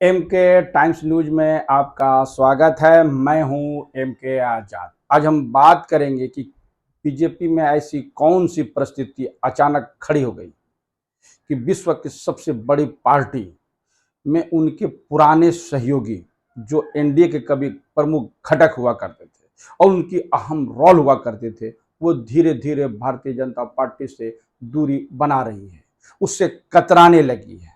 M के times news में आपका स्वागत है। मैं हूं एम के आजाद। आज हम बात करेंगे कि बीजेपी में ऐसी कौन सी परिस्थिति अचानक खड़ी हो गई कि विश्व की सबसे बड़ी पार्टी में उनके पुराने सहयोगी जो एनडीए के कभी प्रमुख घटक हुआ करते थे और उनकी अहम रोल हुआ करते थे, वो धीरे धीरे भारतीय जनता पार्टी से दूरी बना रही है, उससे कतराने लगी है।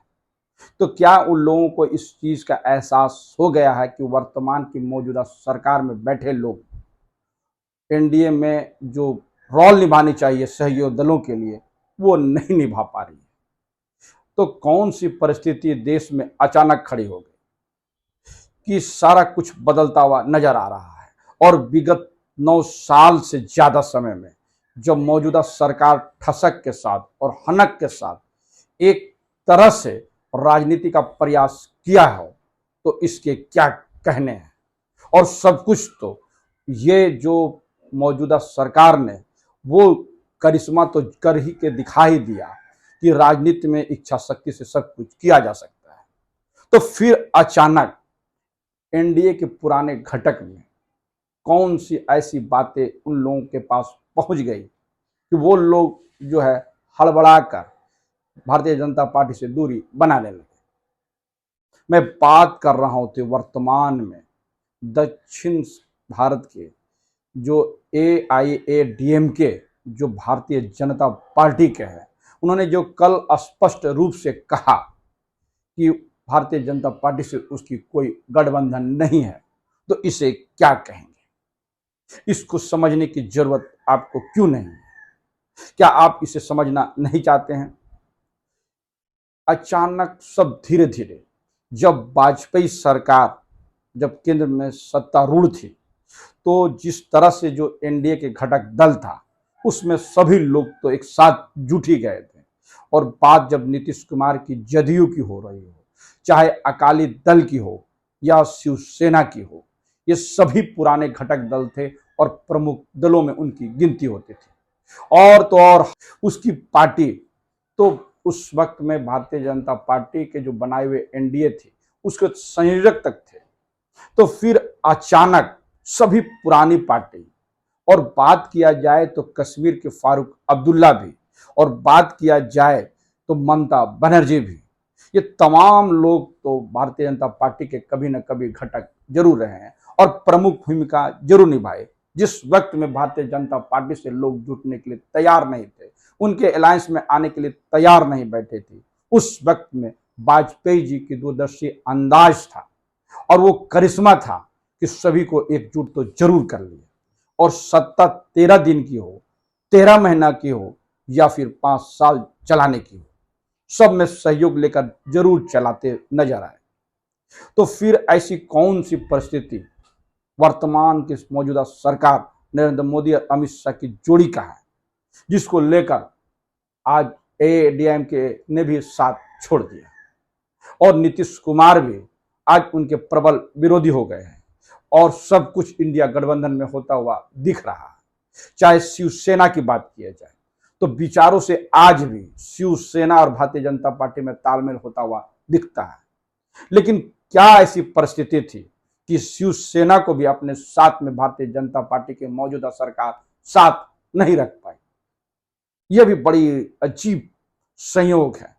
तो क्या उन लोगों को इस चीज का एहसास हो गया है कि वर्तमान की मौजूदा सरकार में बैठे लोग एनडीए में जो रोल निभानी चाहिए सहयोगी दलों के लिए वो नहीं निभा पा रही है? तो कौन सी परिस्थिति देश में अचानक खड़ी हो गई कि सारा कुछ बदलता हुआ नजर आ रहा है? और विगत 9 साल से ज्यादा समय में जब मौजूदा सरकार ठसक के साथ और हनक के साथ एक तरह से राजनीति का प्रयास किया हो, तो इसके क्या कहने हैं? और सब कुछ तो ये जो मौजूदा सरकार ने वो करिश्मा तो कर ही के दिखा ही दिया कि राजनीति में इच्छा शक्ति से सब कुछ किया जा सकता है। तो फिर अचानक एनडीए के पुराने घटक में कौन सी ऐसी बातें उन लोगों के पास पहुंच गई कि वो लोग जो है हड़बड़ाकर भारतीय जनता पार्टी से दूरी बनाने लगे? मैं बात कर रहा हूं तो वर्तमान में दक्षिण भारत के जो AIADMK जो भारतीय जनता पार्टी के हैं, उन्होंने जो कल स्पष्ट रूप से कहा कि भारतीय जनता पार्टी से उसकी कोई गठबंधन नहीं है, तो इसे क्या कहेंगे? इसको समझने की जरूरत आपको क्यों नहीं है? क्या आप इसे समझना नहीं चाहते हैं? अचानक सब धीरे धीरे जब वाजपेयी सरकार जब केंद्र में सत्तारूढ़ थी, तो जिस तरह से जो एनडीए के घटक दल था उसमें सभी लोग तो एक साथ जुट ही गए थे। और बात जब नीतीश कुमार की जदयू की हो रही हो, चाहे अकाली दल की हो या शिवसेना की हो, ये सभी पुराने घटक दल थे और प्रमुख दलों में उनकी गिनती होती थी। और तो और उसकी पार्टी तो उस वक्त में भारतीय जनता पार्टी के जो बनाए हुए एनडीए थी उसके संयोजक तक थे। तो फिर अचानक सभी पुरानी पार्टी, और बात किया जाए तो कश्मीर के फारूक अब्दुल्ला भी, और बात किया जाए तो ममता बनर्जी भी, ये तमाम लोग तो भारतीय जनता पार्टी के कभी न कभी घटक जरूर रहे हैं और प्रमुख भूमिका जरूर निभाए। जिस वक्त में भारतीय जनता पार्टी से लोग जुटने के लिए तैयार नहीं थे, उनके अलायंस में आने के लिए तैयार नहीं बैठे थे, उस वक्त में वाजपेयी जी की दूरदर्शी अंदाज था और वो करिश्मा था कि सभी को एकजुट तो जरूर कर लिया। और सत्ता 13 दिन की हो, 13 महीना की हो या फिर 5 साल चलाने की हो, सब में सहयोग लेकर जरूर चलाते नजर आए। तो फिर ऐसी कौन सी परिस्थिति वर्तमान की मौजूदा सरकार नरेंद्र मोदी और अमित शाह की जोड़ी का है, जिसको लेकर आज AIADMK ने भी साथ छोड़ दिया और नीतीश कुमार भी आज उनके प्रबल विरोधी हो गए हैं और सब कुछ इंडिया गठबंधन में होता हुआ दिख रहा है। चाहे शिवसेना की बात किया जाए तो विचारों से आज भी शिवसेना और भारतीय जनता पार्टी में तालमेल होता हुआ दिखता है। लेकिन क्या ऐसी परिस्थिति थी कि शिवसेना को भी अपने साथ में भारतीय जनता पार्टी के मौजूदा सरकार साथ नहीं रख पाई? यह भी बड़ी अजीब संयोग है।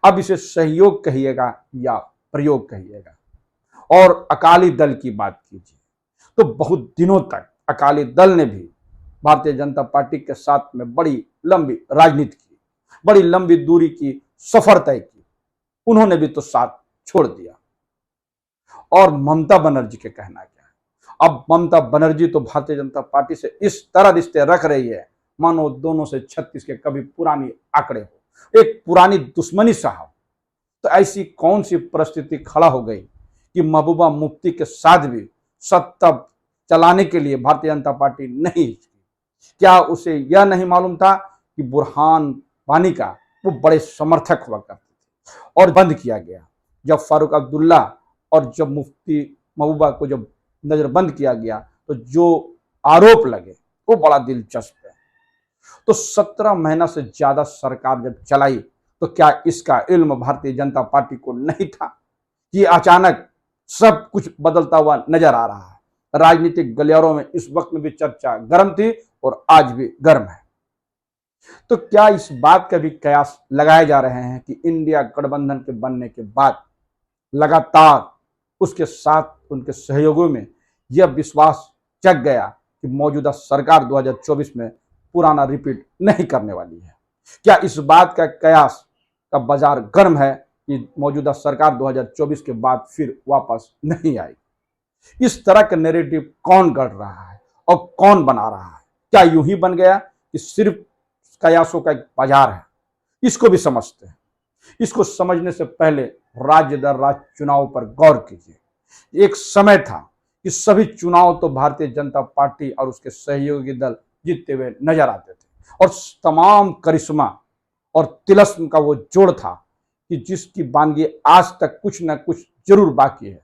अब इसे सहयोग कहिएगा या प्रयोग कहिएगा। और अकाली दल की बात कीजिए तो बहुत दिनों तक अकाली दल ने भी भारतीय जनता पार्टी के साथ में बड़ी लंबी राजनीति की, बड़ी लंबी दूरी की सफर तय की, उन्होंने भी तो साथ छोड़ दिया। और ममता बनर्जी के कहना क्या है? अब ममता बनर्जी तो भारतीय जनता पार्टी से इस तरह रिश्ते रख रही है मानो दोनों से 36 के कभी पुरानी आंकड़े हो, एक पुरानी दुश्मनी साहब। तो ऐसी कौन सी परिस्थिति खड़ा हो गई कि महबूबा मुफ्ती के साथ भी सत्ता चलाने के लिए भारतीय जनता पार्टी नहीं हिचकी? क्या उसे यह नहीं मालूम था कि बुरहान वानी का वो बड़े समर्थक हुआ करते थे और बंद किया गया जब फारूक अब्दुल्ला और जब मुफ्ती महबूबा को जब नजरबंद किया गया तो जो आरोप लगे वो बड़ा दिलचस्प है। तो 17 महीना से ज्यादा सरकार जब चलाई तो क्या इसका इल्म भारतीय जनता पार्टी को नहीं था कि अचानक सब कुछ बदलता हुआ नजर आ रहा है। राजनीतिक गलियारों में इस वक्त में भी चर्चा गर्म थी और आज भी गर्म है। तो क्या इस बात का भी कयास लगाए जा रहे हैं कि इंडिया गठबंधन के बनने के बाद लगातार उसके साथ उनके सहयोगियों में यह विश्वास जग गया कि मौजूदा सरकार 2024 में पुराना रिपीट नहीं करने वाली है? क्या इस बात का कयास का बाजार गर्म है कि मौजूदा सरकार 2024 के बाद फिर वापस नहीं आएगी? इस तरह का नैरेटिव कौन गढ़ रहा है और कौन बना रहा है? क्या यूं ही बन गया कि सिर्फ कयासों का एक बाजार है? इसको भी समझते हैं। इसको समझने से पहले राज्य दर राज्य चुनाव पर गौर कीजिए। एक समय था कि सभी चुनाव तो भारतीय जनता पार्टी और उसके सहयोगी दल जीतते हुए नजर आते थे और तमाम करिश्मा और तिलस्म का वो जोड़ था कि जिसकी वानगी आज तक कुछ न कुछ जरूर बाकी है,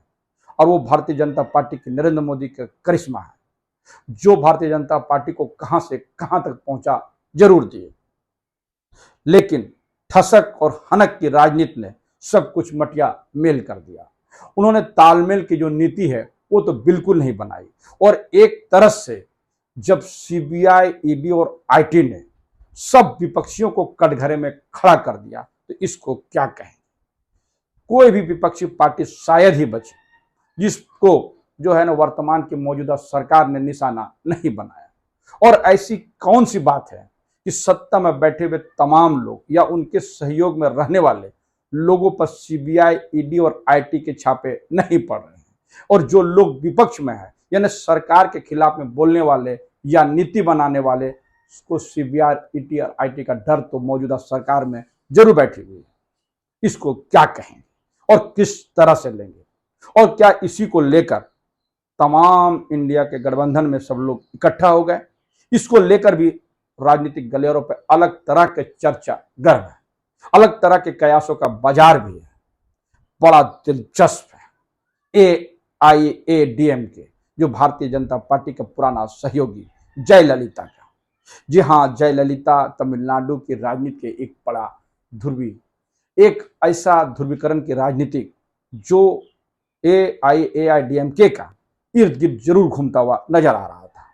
और वो भारतीय जनता पार्टी के नरेंद्र मोदी का करिश्मा है, जो भारतीय जनता पार्टी को कहां से कहां तक पहुंचा जरूर दिए। लेकिन ठसक और हनक की राजनीति ने सब कुछ मटिया मेल कर दिया। उन्होंने तालमेल की जो नीति है वो तो बिल्कुल नहीं बनाई, और एक तरह से जब सीबीआई, ईडी और आईटी ने सब विपक्षियों को कटघरे में खड़ा कर दिया तो इसको क्या कहें? कोई भी विपक्षी पार्टी शायद ही बची जिसको जो है ना वर्तमान की मौजूदा सरकार ने निशाना नहीं बनाया। और ऐसी कौन सी बात है कि सत्ता में बैठे हुए तमाम लोग या उनके सहयोग में रहने वाले लोगों पर सीबीआई, ईडी और आईटी के छापे नहीं पड़ रहे हैं, और जो लोग विपक्ष में है यानी सरकार के खिलाफ में बोलने वाले या नीति बनाने वाले को सीबीआई, ईडी और आईटी का डर तो मौजूदा सरकार में जरूर बैठी हुई है। इसको क्या कहेंगे और किस तरह से लेंगे? और क्या इसी को लेकर तमाम इंडिया के गठबंधन में सब लोग इकट्ठा हो गए? इसको लेकर भी राजनीतिक गलियारों पर अलग तरह के चर्चा गर्म है, अलग तरह के कयासों का बाजार भी है। बड़ा दिलचस्प है एआईएडीएमके, जो भारतीय जनता पार्टी का पुराना सहयोगी जयललिता का। जी हाँ, जयललिता तमिलनाडु की राजनीति के एक बड़ा एक ऐसा ध्रुवीकरण की राजनीति जो एआईएडीएमके का इर्द गिर्द जरूर घूमता हुआ नजर आ रहा था।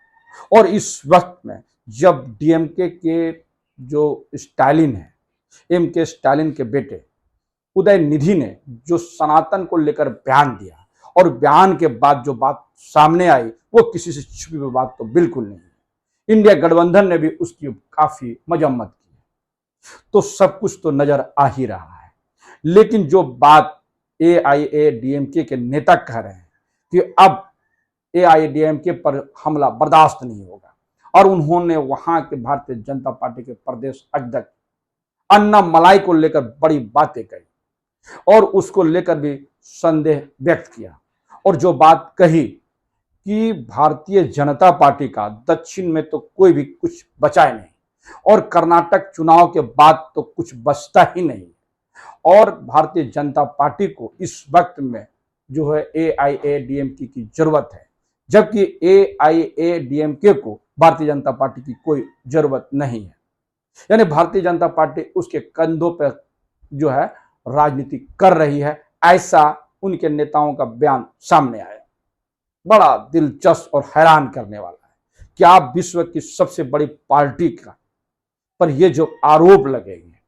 और इस वक्त में जब डीएमके के जो स्टालिन है, एमके स्टालिन के बेटे उदयनिधि ने जो सनातन को लेकर बयान दिया, और बयान के बाद जो बात सामने आई वो किसी से छुपी हुई बात तो बिल्कुल नहीं है। इंडिया गठबंधन ने भी उसकी काफी मजम्मत की, तो सब कुछ तो नजर आ ही रहा है। लेकिन जो बात एआईएडीएमके के नेता कह रहे हैं कि अब एआईएडीएमके पर हमला बर्दाश्त नहीं होगा, और उन्होंने वहां के भारतीय जनता पार्टी के प्रदेश अध्यक्ष अन्नामलाई को लेकर बड़ी बातें कही और उसको लेकर भी संदेह व्यक्त किया, और जो बात कही कि भारतीय जनता पार्टी का दक्षिण में तो कोई भी कुछ बचा ही नहीं, और कर्नाटक चुनाव के बाद तो कुछ बचता ही नहीं, और भारतीय जनता पार्टी को इस वक्त में जो है एआईएडीएमके की जरूरत है, जबकि एआईएडीएमके को भारतीय जनता पार्टी की कोई जरूरत नहीं है। यानी भारतीय जनता पार्टी उसके कंधों पर जो है राजनीति कर रही है, ऐसा उनके नेताओं का बयान सामने आया। बड़ा दिलचस्प और हैरान करने वाला है कि आप विश्व की सबसे बड़ी पार्टी का पर ये जो आरोप लगेंगे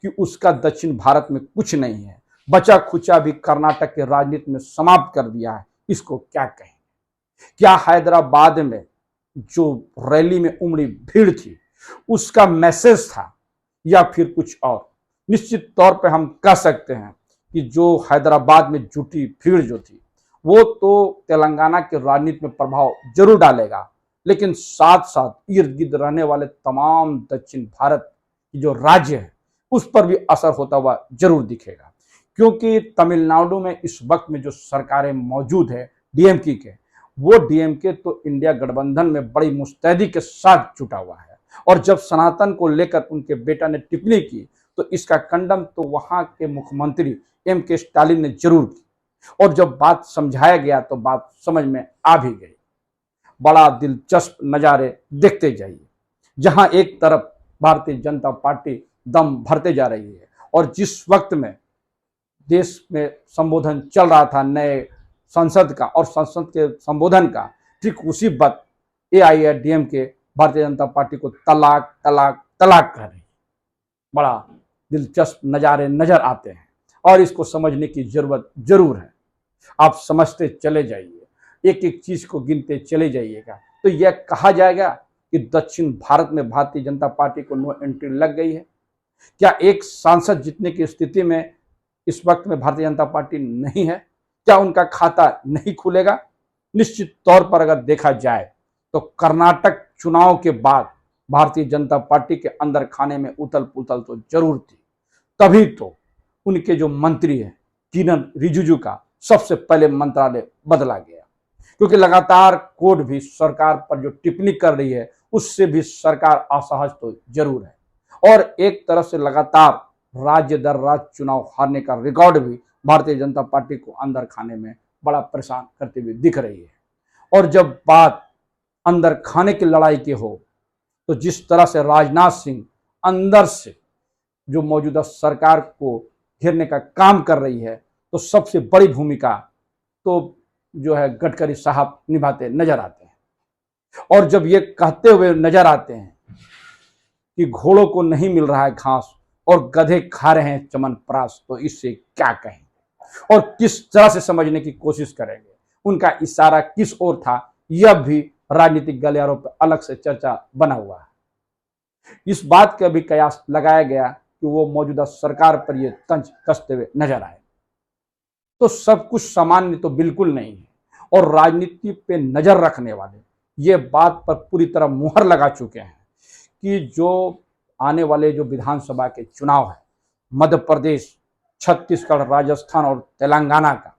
कि उसका दक्षिण भारत में कुछ नहीं है, बचा खुचा भी कर्नाटक के राजनीति में समाप्त कर दिया है, इसको क्या कहें? क्या हैदराबाद में जो रैली में उमड़ी भीड़ थी उसका मैसेज था या फिर कुछ और? निश्चित तौर पे हम कह सकते हैं कि जो हैदराबाद में जुटी भीड़ जो थी वो तो तेलंगाना के राजनीति में प्रभाव जरूर डालेगा, लेकिन साथ साथ इर्द गिर्द रहने वाले तमाम दक्षिण भारत की जो राज्य है उस पर भी असर होता हुआ जरूर दिखेगा। क्योंकि तमिलनाडु में इस वक्त में जो सरकारें मौजूद है डीएमके के, वो डीएमके तो इंडिया गठबंधन में बड़ी मुस्तैदी के साथ जुटा हुआ है, और जब सनातन को लेकर उनके बेटा ने टिप्पणी की तो इसका खंडन तो वहां के मुख्यमंत्री एमके स्टालिन ने जरूर की, और जब बात समझाया गया तो बात समझ में आ भी गई। बड़ा दिलचस्प नज़ारे देखते जाइए, जहां एक तरफ भारतीय जनता पार्टी दम भरते जा रही है, और जिस वक्त में देश में संबोधन चल रहा था नए संसद का और संसद के संबोधन का, ठीक उसी वक्त एआईएडीएम के भारतीय जनता पार्टी को तलाक तलाक तलाक कर रही। बड़ा दिलचस्प नज़ारे नजर आते हैं और इसको समझने की जरूरत जरूर है। आप समझते चले जाइए, एक एक चीज को गिनते चले जाइएगा तो यह कहा जाएगा कि दक्षिण भारत में भारतीय जनता पार्टी को नो एंट्री लग गई है। क्या एक सांसद जीतने की स्थिति में इस वक्त में भारतीय जनता पार्टी नहीं है? क्या उनका खाता नहीं खुलेगा? निश्चित तौर पर अगर देखा जाए तो कर्नाटक चुनाव के बाद भारतीय जनता पार्टी के अंदर खाने में उथल पुथल तो जरूर थी। तभी तो उनके जो मंत्री हैं किरण रिजिजू का सबसे पहले मंत्रालय बदला गया, क्योंकि लगातार कोर्ट भी सरकार पर जो टिप्पणी कर रही है उससे भी सरकार असहज तो जरूर है। और एक तरफ से लगातार राज्य दर राज्य चुनाव हारने का रिकॉर्ड भी भारतीय जनता पार्टी को अंदर खाने में बड़ा परेशान करते हुए दिख रही है। और जब बात अंदर खाने की लड़ाई की हो तो जिस तरह से राजनाथ सिंह अंदर से जो मौजूदा सरकार को घेरने का काम कर रही है, तो सबसे बड़ी भूमिका तो जो है गडकरी साहब निभाते नजर आते हैं। और जब ये कहते हुए नजर आते हैं कि घोड़ों को नहीं मिल रहा है घास और गधे खा रहे हैं चमनप्राश, तो इससे क्या कहेंगे और किस तरह से समझने की कोशिश करेंगे? उनका इशारा किस ओर था, यह भी राजनीतिक गलियारों पर अलग से चर्चा बना हुआ है। इस बात का भी कयास लगाया गया कि वो मौजूदा सरकार पर ये तंज कसते हुए नजर आए। तो सब कुछ सामान्य तो बिल्कुल नहीं है और राजनीति पे नजर रखने वाले ये बात पर पूरी तरह मुहर लगा चुके हैं कि जो आने वाले जो विधानसभा के चुनाव है, मध्य प्रदेश, छत्तीसगढ़, राजस्थान और तेलंगाना का,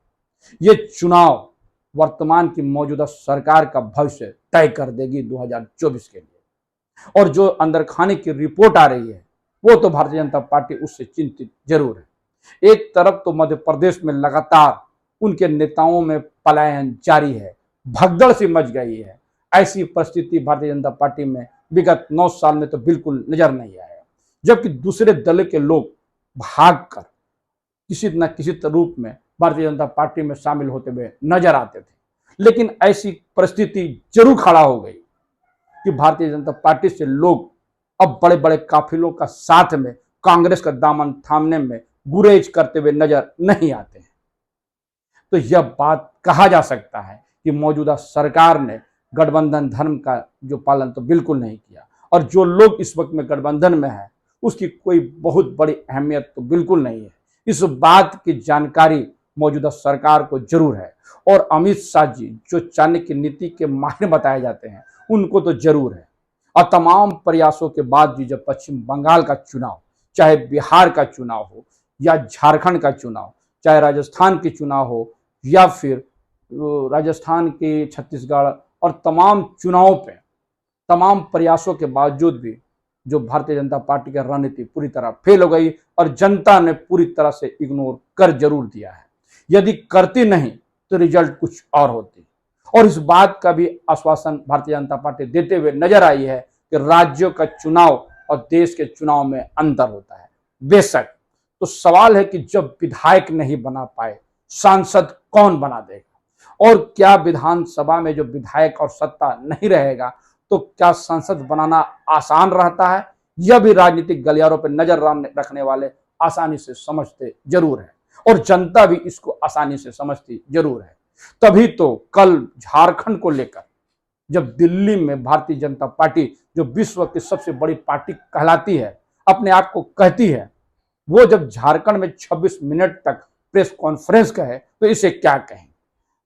ये चुनाव वर्तमान की मौजूदा सरकार का भविष्य तय कर देगी 2024 के लिए। और जो अंदर खाने की रिपोर्ट आ रही है वो तो भारतीय जनता पार्टी उससे चिंतित जरूर है। एक तरफ तो मध्य प्रदेश में लगातार उनके नेताओं में पलायन जारी है, भगदड़ सी मच गई है। ऐसी परिस्थिति भारतीय जनता पार्टी में विगत 9 साल में तो बिल्कुल नजर नहीं आया, जबकि दूसरे दल के लोग भागकर किसी न किसी रूप में भारतीय जनता पार्टी में शामिल होते हुए नजर आते थे। लेकिन ऐसी परिस्थिति जरूर खड़ा हो गई कि भारतीय जनता पार्टी से लोग अब बड़े बड़े काफिलों का साथ में कांग्रेस का दामन थामने में गुरेज करते हुए नजर नहीं आते हैं। तो यह बात कहा जा सकता है कि मौजूदा सरकार ने गठबंधन धर्म का जो पालन तो बिल्कुल नहीं किया और जो लोग इस वक्त में गठबंधन में है उसकी कोई बहुत बड़ी अहमियत तो बिल्कुल नहीं है। इस बात की जानकारी मौजूदा सरकार को जरूर है और अमित शाह जी जो चाणक्य नीति के माहिर बताए जाते हैं उनको तो जरूर है। और तमाम प्रयासों के बाद भी जब पश्चिम बंगाल का चुनाव, चाहे बिहार का चुनाव हो या झारखंड का चुनाव, चाहे राजस्थान के चुनाव हो या फिर राजस्थान के, छत्तीसगढ़ और तमाम चुनावों पे तमाम प्रयासों के बावजूद भी जो भारतीय जनता पार्टी की रणनीति पूरी तरह फेल हो गई और जनता ने पूरी तरह से इग्नोर कर जरूर दिया है। यदि करती नहीं तो रिजल्ट कुछ और होती। और इस बात का भी आश्वासन भारतीय जनता पार्टी देते हुए नजर आई है कि राज्यों का चुनाव और देश के चुनाव में अंतर होता है। बेशक, तो सवाल है कि जब विधायक नहीं बना पाए, सांसद कौन बना देगा? और क्या विधानसभा में जो विधायक और सत्ता नहीं रहेगा तो क्या संसद बनाना आसान रहता है? यह भी राजनीतिक गलियारों पर नजर रखने वाले आसानी से समझते जरूर है और जनता भी इसको आसानी से समझती जरूर है। तभी तो कल झारखंड को लेकर जब दिल्ली में भारतीय जनता पार्टी जो विश्व की सबसे बड़ी पार्टी कहलाती है, अपने आप को कहती है, वो जब झारखंड में 26 मिनट तक प्रेस कॉन्फ्रेंस कहे तो इसे क्या कहें?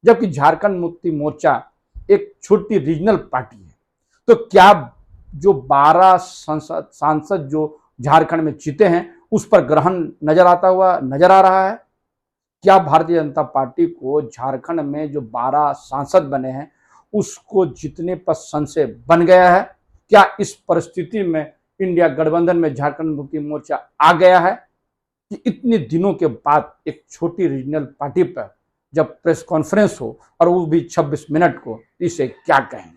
जबकि झारखंड मुक्ति मोर्चा एक छोटी रीजनल पार्टी है, तो क्या जो 12 सांसद जो झारखंड में जीते हैं उस पर ग्रहण नजर आता हुआ नजर आ रहा है? क्या भारतीय जनता पार्टी को झारखंड में जो 12 सांसद बने हैं उसको जीतने पर संशय बन गया है? क्या इस परिस्थिति में इंडिया गठबंधन में झारखंड मुक्ति मोर्चा आ गया है कि इतने दिनों के बाद एक छोटी रीजनल पार्टी पर जब प्रेस कॉन्फ्रेंस हो और वो भी 26 मिनट को, इसे क्या कहेंगे?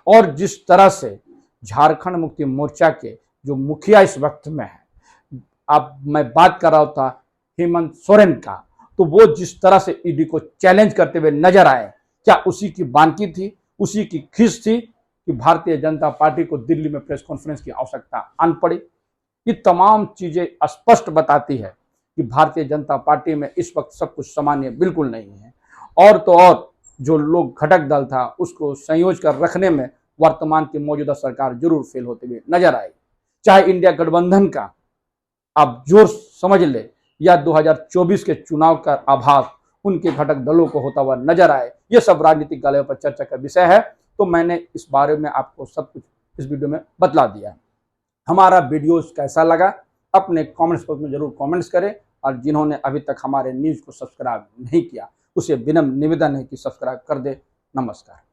और जिस तरह से झारखंड मुक्ति मोर्चा के जो मुखिया इस वक्त में है, अब मैं बात कर रहा था हेमंत सोरेन का, तो वो जिस तरह से ईडी को चैलेंज करते हुए नजर आए, क्या उसी की बानकी थी, उसी की खींच थी कि भारतीय जनता पार्टी को दिल्ली में प्रेस कॉन्फ्रेंस की आवश्यकता आन पड़ी? ये तमाम चीजें स्पष्ट बताती है कि भारतीय जनता पार्टी में इस वक्त सब कुछ सामान्य बिल्कुल नहीं है। और तो और जो लोग घटक दल था उसको संयोज कर रखने में वर्तमान की मौजूदा सरकार जरूर फेल होते हुए नजर आई। चाहे इंडिया गठबंधन का आप जोर समझ ले या 2024 के चुनाव का आभास उनके घटक दलों को होता हुआ नजर आए, ये सब राजनीतिक गालियों पर चर्चा का विषय है। तो मैंने इस बारे में आपको सब कुछ इस वीडियो में बतला दिया। हमारा वीडियो कैसा लगा अपने कमेंट्स बॉक्स में जरूर कमेंट्स करें, और जिन्होंने अभी तक हमारे न्यूज़ को सब्सक्राइब नहीं किया उसे विनम्र निवेदन है कि सब्सक्राइब कर दे। नमस्कार।